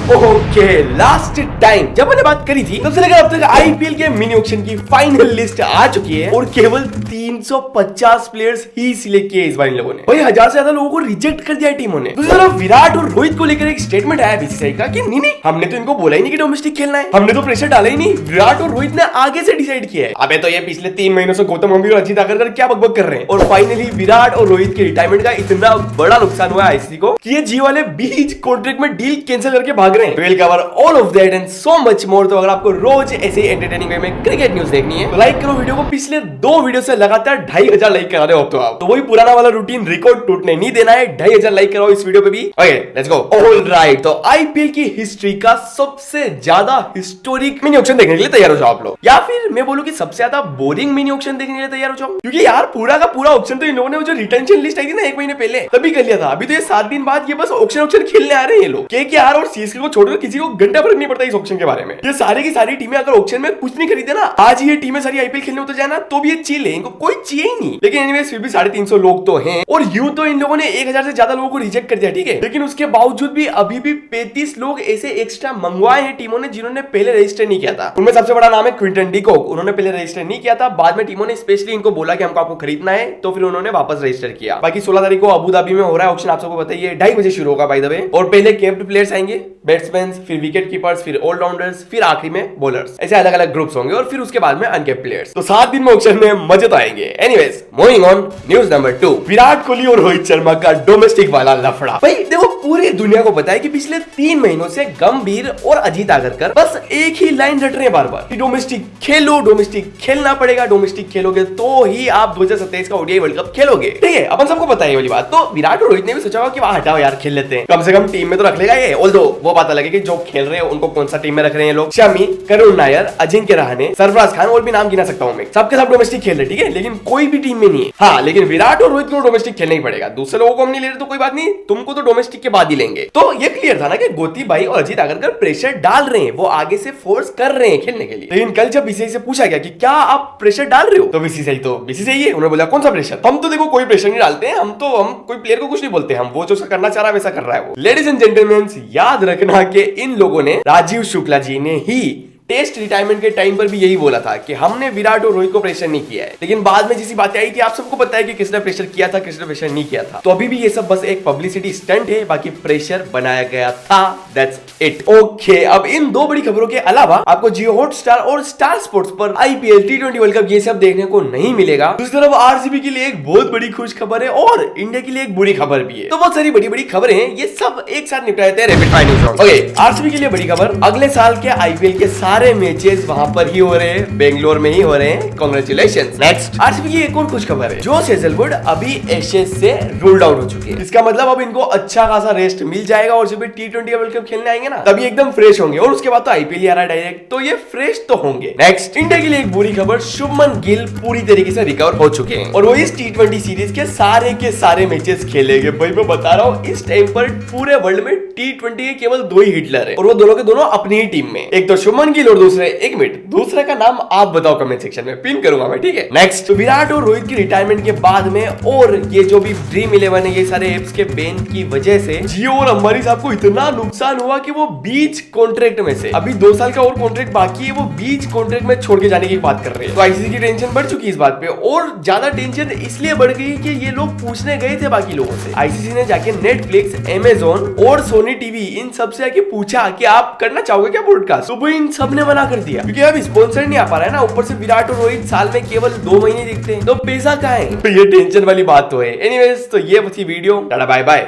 Okay, last time जब मैंने बात करी थी तब से लेकर अब तक आईपीएल के मिनी ऑक्शन की फाइनल लिस्ट आ चुकी है और केवल 350 प्लेयर्स ही सिलेक्ट किए इस बार इन लोगों ने। भाई 1000 से ज्यादा लोगों को रिजेक्ट कर दिया टीमों ने। दूसरी तरफ विराट और रोहित को लेकर एक स्टेटमेंट आया बीसीसीआई का कि नहीं हमने तो इनको बोला ही नहीं कि डोमेस्टिक खेलना है, हमने तो प्रेशर डाला ही नहीं। विराट और रोहित ने आगे से डिसाइड किया है। अबे तो ये पिछले 3 महीनों से गौतम गंभीर और अजीत आगरकर क्या बकबक कर रहे हैं और फाइनली विराट और रोहित के रिटायरमेंट का इतना बड़ा नुकसान हुआ आईसीसी को कि ये जियो वाले बीच कॉन्ट्रैक्ट में डील कैंसिल करके भाग रहे हैं। Will cover all of that and so much more. तो अगर आपको रोज ऐसे ही एंटरटेनिंग वे में क्रिकेट न्यूज़ देखनी है तो लाइक करो वीडियो को। पिछले 2 वीडियो से लगातार 2500 लाइक करा रहे हो तो आप, तो वही पुराना वाला रूटीन रिकॉर्ड टूटने नहीं देना है। 2500 लाइक कराओ इस वीडियो पे भी। Okay let's go. ऑलराइट, तो आईपीएल की हिस्ट्री का सबसे ज्यादा हिस्टोरिक मिनी ऑक्शन देखने के लिए तैयार हो जाओ आप लोग, या फिर मैं बोलूं कि सबसे ज्यादा बोरिंग मिनी ऑक्शन देखने के लिए तैयार हो जाओ, क्योंकि यार पूरा का पूरा ऑक्शन तो इन लोगों ने जो रिटेंशन लिस्ट आई थी ना 1 महीने पहले तभी कर लिया था। अभी तो ये 7 दिन बाद ये बस ऑक्शन खेलने आ रहे हैं ये लोग। केकेआर और सीएसके को छोड़कर किसी को घंटा फर्क नहीं पड़ता इस ऑक्शन के बारे में। ये सारी की सारी टीमें अगर ऑक्शन में कुछ नहीं खरीदे ना, आज ये टीमें सारी आईपीएल खेलने उतर जाए ना तो भी ये चिल है, इनको कोई चाहिए ही नहीं। लेकिन एनीवेज फिर भी 350 लोग तो हैं और यूं तो इन लोगों ने 1000 से ज्यादा लोगों को रिजेक्ट कर दिया, ठीक है। लेकिन उसके बावजूद भी अभी भी 35 लोग ऐसे एक्स्ट्रा मंगवाए हैं टीमों ने जिन्होंने पहले रजिस्टर नहीं किया था। उनमें सबसे बड़ा नाम है क्विंटन डी कॉक। उन्होंने पहले रजिस्टर नहीं किया था, बाद में टीमों ने स्पेशली इनको बोला कि हमको आपको खरीदना है तो फिर उन्होंने वापस रजिस्टर किया। बाकी 16 तारीख को अबू धाबी में हो रहा है ऑक्शन, आप सबको बताइए 2:30 बजे शुरू होगा बाय द वे। और पहले कैप्ड प्लेयर्स आएंगे, बैट्समैन, फिर विकेट कीपर्स, फिर ऑलराउंडर्स, फिर आखिरी में बॉलर्स। ऐसे अलग अलग ग्रुप्स होंगे और फिर उसके बाद में अनकैप्ड प्लेयर्स। तो 7 दिन में ऑक्शन में मजे तो आएंगे। Anyways moving on, news number 2, Virat Kohli और रोहित शर्मा का डोमेस्टिक वाला लफड़ा। भाई देखो पूरी दुनिया को पता है कि पिछले 3 महीनों से गंभीर और अजीत आगरकर बस एक ही लाइन रट रहे हैं बार बार कि डोमेस्टिक खेलो, डोमेस्टिक खेलना पड़ेगा, डोमेस्टिक खेलोगे तो ही आप 2027 का ओडीआई वर्ल्ड कप खेलोगे, ठीक है। अपन सबको पता है ये वाली बात। तो विराट और रोहित ने भी सोचा होगा कि वहां हटाओ यार, खेल लेते हैं, कम से कम टीम में तो रख लेगा ये। ऑल्दो वो बात अलग है कि जो खेल रहे हैं उनको कौन सा टीम में रख रहे हैं लोग। शमी, करुण नायर, अजिंक्य रहाणे, सरफराज खान और भी नाम गिना सकता हूं मैं, सबके सब डोमेस्टिक खेल रहे, ठीक है। लेकिन कोई भी टीम में नहीं है। हाँ लेकिन विराट और रोहित को डोमेस्टिक खेलना ही पड़ेगा। दूसरे लोगों को हम नहीं ले रहे तो कोई बात नहीं, तुमको तो डोमेस्टिक के बाद ही लेंगे। तो ये क्लियर था ना कि गोती भाई और अजीत आगरकर प्रेशर डाल रहे हैं, वो आगे से फोर्स कर रहे हैं खेलने के लिए। लेकिन कल जब बीसीसीआई से पूछा गया कि क्या आप प्रेशर डाल रहे हो तो बीसीसीआई है, उन्होंने बोला कौन सा प्रेशर, हम तो देखो कोई प्रेशर नहीं डालते हैं, हम कोई प्लेयर को कुछ नहीं बोलते, हम वो जो करना चाह रहा है वैसा कर रहा है वो। लेडीज एंड जेंटलमैन याद रखना कि इन लोगों ने, राजीव शुक्ला जी ने ही टेस्ट रिटायरमेंट के टाइम पर भी यही बोला था कि हमने विराट और रोहित को प्रेशर नहीं किया है। लेकिन बाद में जैसी बातें आई कि आप सबको पता है कि किसने प्रेशर किया था, किसने प्रेशर नहीं किया था। तो अभी भी ये सब बस एक पब्लिसिटी स्टंट है, बाकी प्रेशर बनाया गया था, दैट्स इट। ओके, अब इन 2 बड़ी खबरों के अलावा आपको जियो हॉटस्टार और स्टार स्पोर्ट्स पर आईपीएल, T20 वर्ल्ड कप ये सब देखने को नहीं मिलेगा। दूसरी तरफ आरसीबी के लिए एक बहुत बड़ी खुश खबर है और इंडिया के लिए एक बुरी खबर भी है। तो बहुत सारी बड़ी बड़ी खबरें हैं, ये सब एक साथ निपटा देते हैं rapid fire news. Okay, RCB के लिए बड़ी खबर, अगले साल के आईपीएल के सारे मैचेस वहां पर ही हो रहे हैं, बेंगलोर में ही हो रहे हैं। कांग्रेचुलेशंस। नेक्स्ट, आरसीबी की एक और खुश खबर है, जोश हेजलवुड अभी एशेज से रूल्ड आउट हो चुके हैं। इसका मतलब अब इनको अच्छा खासा रेस्ट मिल जाएगा और जब T20 वर्ल्ड कप खेलने आएंगे ना तभी एकदम फ्रेश होंगे और उसके बाद तो आईपीएल आ रहा है डायरेक्ट, तो ये फ्रेश तो होंगे। नेक्स्ट, इंडिया के लिए एक बुरी खबर, शुभमन गिल पूरी तरीके से रिकवर हो चुके हैं और वो इस T20 सीरीज के सारे मैचेस खेलेंगे। भाई मैं बता रहा हूँ इस टाइम पर पूरे वर्ल्ड में T20 के केवल 2 ही हिटलर है और वो दोनों के दोनों अपनी ही टीम में, एक तो शुभमन गिल और दूसरे, एक मिनट, दूसरे का नाम आप बताओ कमेंट सेक्शन में, पिन करूंगा मैं, ठीक है। नेक्स्ट, तो विराट और रोहित की रिटायरमेंट के बाद में और ये जो भी ड्रीम 11 है, ये सारे एप्स के बैन की वजह से जियो और अंबानी साहब को इतना नुकसान हुआ कि वो बीच कॉन्ट्रैक्ट में से, अभी 2 साल का और कॉन्ट्रैक्ट बाकी है, वो बीच कॉन्ट्रैक्ट में छोड़ के जाने की बात कर रहे हैं। तो आईसीसी की टेंशन बढ़ चुकी है इस बात पे और ज्यादा टेंशन इसलिए बढ़ गई कि ये लोग पूछने गए थे बाकी लोगों से। आईसीसी ने जाके नेटफ्लिक्स, अमेज़न और सोनी टीवी इन सबसे आके पूछा कि आप करना चाहोगे क्या ब्रॉडकास्ट, तो इन सब ने मना कर दिया क्योंकि अब स्पॉन्सर नहीं आ पा रहा है ना, ऊपर से विराट और रोहित साल में केवल 2 महीने दिखते हैं, तो पैसा कहाँ है। तो ये टेंशन वाली बात तो है। एनीवेज, तो ये थी वीडियो, टाटा बाय बाय।